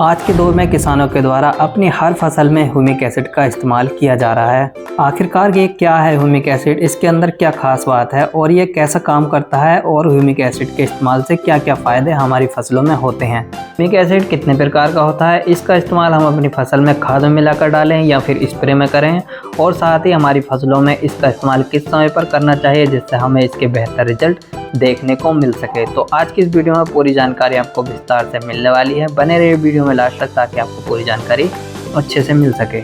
आज के दौर में किसानों के द्वारा अपनी हर फसल में ह्यूमिक एसिड का इस्तेमाल किया जा रहा है। आखिरकार ये क्या है ह्यूमिक एसिड, इसके अंदर क्या खास बात है और ये कैसा काम करता है और ह्यूमिक एसिड के इस्तेमाल से क्या क्या फ़ायदे हमारी फसलों में होते हैं। ह्यूमिक एसिड कितने प्रकार का होता है, इसका इस्तेमाल हम अपनी फसल में खाद में मिलाकर डालें या फिर स्प्रे में करें, और साथ ही हमारी फसलों में इसका इस्तेमाल किस समय पर करना चाहिए जिससे हमें इसके बेहतर रिजल्ट देखने को मिल सके। तो आज की इस वीडियो में पूरी जानकारी आपको विस्तार से मिलने वाली है। बने रहिए वीडियो में लास्ट तक ताकि आपको पूरी जानकारी अच्छे से मिल सके।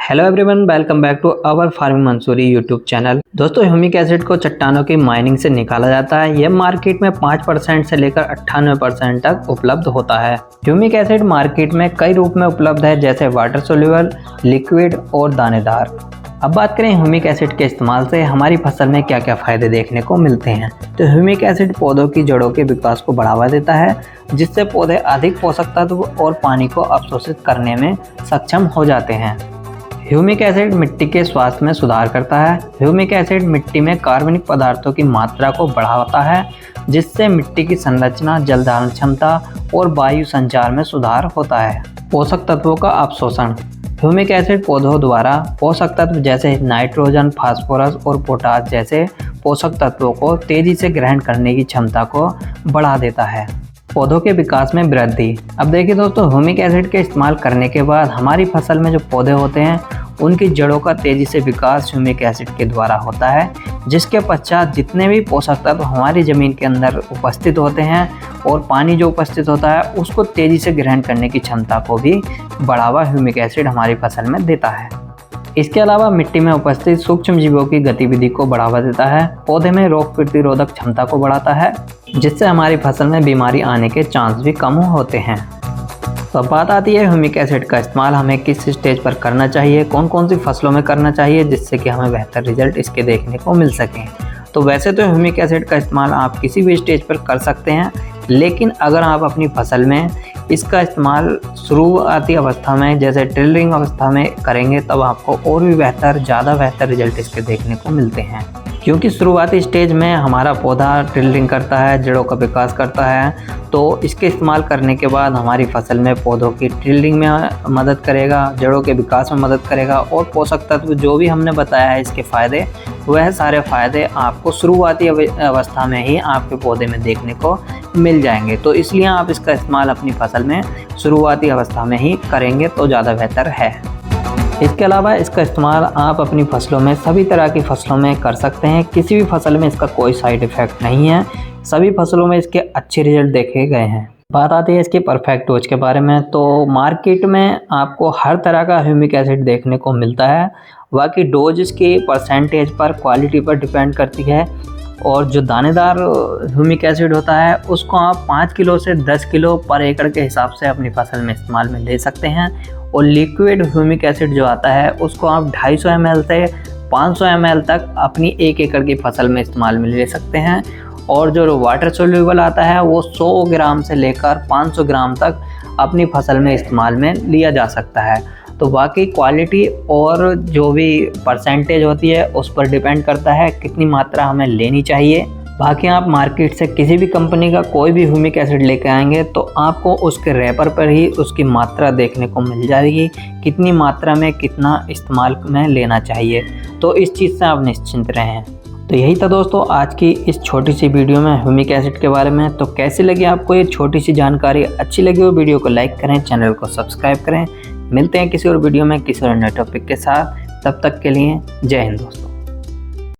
Hello everyone, welcome back to our farming Mansoori YouTube channel. दोस्तों, ह्यूमिक एसिड को चट्टानों की माइनिंग से निकाला जाता है। यह मार्केट में 5% से लेकर 98% तक उपलब्ध होता है। ह्यूमिक एसिड मार्केट में कई रूप में उपलब्ध है, जैसे वाटर सोल्यूबल, लिक्विड और दानेदार। अब बात करें ह्यूमिक एसिड के इस्तेमाल से हमारी फसल में क्या क्या फ़ायदे देखने को मिलते हैं। तो ह्यूमिक एसिड पौधों की जड़ों के विकास को बढ़ावा देता है, जिससे पौधे अधिक पोषक तत्व और पानी को अवशोषित करने में सक्षम हो जाते हैं। ह्यूमिक एसिड मिट्टी के स्वास्थ्य में सुधार करता है। ह्यूमिक एसिड मिट्टी में कार्बनिक पदार्थों की मात्रा को बढ़ाता है, जिससे मिट्टी की संरचना, जल धारण क्षमता और वायु संचार में सुधार होता है। पोषक तत्वों का अवशोषण। ह्यूमिक एसिड पौधों द्वारा पोषक तत्व जैसे नाइट्रोजन, फास्फोरस और पोटास जैसे पोषक तत्वों को तेजी से ग्रहण करने की क्षमता को बढ़ा देता है। पौधों के विकास में वृद्धि। अब देखिए दोस्तों, ह्यूमिक एसिड के इस्तेमाल करने के बाद हमारी फसल में जो पौधे होते हैं उनकी जड़ों का तेजी से विकास ह्यूमिक एसिड के द्वारा होता है, जिसके पश्चात जितने भी पोषक तत्व हमारी ज़मीन के अंदर उपस्थित होते हैं और पानी जो उपस्थित होता है उसको तेज़ी से ग्रहण करने की क्षमता को भी बढ़ावा ह्यूमिक एसिड हमारी फसल में देता है। इसके अलावा मिट्टी में उपस्थित सूक्ष्म जीवों की गतिविधि को बढ़ावा देता है। पौधे में रोग प्रतिरोधक क्षमता को बढ़ाता है, जिससे हमारी फसल में बीमारी आने के चांस भी कम होते हैं। तो अब बात आती है ह्यूमिक एसिड का इस्तेमाल हमें किस स्टेज पर करना चाहिए, कौन कौन सी फसलों में करना चाहिए जिससे कि हमें बेहतर रिजल्ट इसके देखने को मिल सकें। तो वैसे तो ह्यूमिक एसिड का इस्तेमाल आप किसी भी स्टेज पर कर सकते हैं, लेकिन अगर आप अपनी फसल में इसका इस्तेमाल शुरुआती अवस्था में जैसे टिलरिंग अवस्था में करेंगे तब आपको और भी ज़्यादा बेहतर रिजल्ट इसके देखने को मिलते हैं। क्योंकि शुरुआती स्टेज में हमारा पौधा टिलरिंग करता है, जड़ों का विकास करता है, तो इसके इस्तेमाल करने के बाद हमारी फसल में पौधों की टिलरिंग में मदद करेगा, जड़ों के विकास में मदद करेगा और पोषक तत्व जो भी हमने बताया है इसके फ़ायदे, वह सारे फ़ायदे आपको शुरुआती अवस्था में ही आपके पौधे में देखने को मिल जाएंगे। तो इसलिए आप इसका इस्तेमाल अपनी फसल में शुरुआती अवस्था में ही करेंगे तो ज़्यादा बेहतर है। इसके अलावा इसका इस्तेमाल आप अपनी फसलों में सभी तरह की फसलों में कर सकते हैं। किसी भी फसल में इसका कोई साइड इफ़ेक्ट नहीं है, सभी फसलों में इसके अच्छे रिजल्ट देखे गए हैं। बात आती है इसके परफेक्ट डोज के बारे में। तो मार्केट में आपको हर तरह का ह्यूमिक एसिड देखने को मिलता है। बाकी डोज इसकी परसेंटेज पर, क्वालिटी पर डिपेंड करती है। और जो दानेदार ह्यूमिक एसिड होता है उसको आप 5 किलो से 10 किलो पर एकड़ के हिसाब से अपनी फसल में इस्तेमाल में ले सकते हैं। और लिक्विड ह्यूमिक एसिड जो आता है उसको आप 250 ml से 500 ml तक अपनी 1 एकड़ की फसल में इस्तेमाल में ले सकते हैं। और जो वाटर सोल्यूबल आता है वो 100 ग्राम से लेकर 500 ग्राम तक अपनी फसल में इस्तेमाल में लिया जा सकता है। तो बाकी क्वालिटी और जो भी परसेंटेज होती है उस पर डिपेंड करता है कितनी मात्रा हमें लेनी चाहिए। बाकी आप मार्केट से किसी भी कंपनी का कोई भी ह्यूमिक एसिड लेकर आएंगे तो आपको उसके रैपर पर ही उसकी मात्रा देखने को मिल जाएगी, कितनी मात्रा में कितना इस्तेमाल में लेना चाहिए। तो इस चीज़ से आप निश्चिंत रहें। तो यही था दोस्तों आज की इस छोटी सी वीडियो में ह्यूमिक एसिड के बारे में। तो कैसी लगी आपको ये छोटी सी जानकारी? अच्छी लगी हो वीडियो को लाइक करें, चैनल को सब्सक्राइब करें। मिलते हैं किसी और वीडियो में किसी और नए टॉपिक के साथ। तब तक के लिए जय हिंद दोस्तों।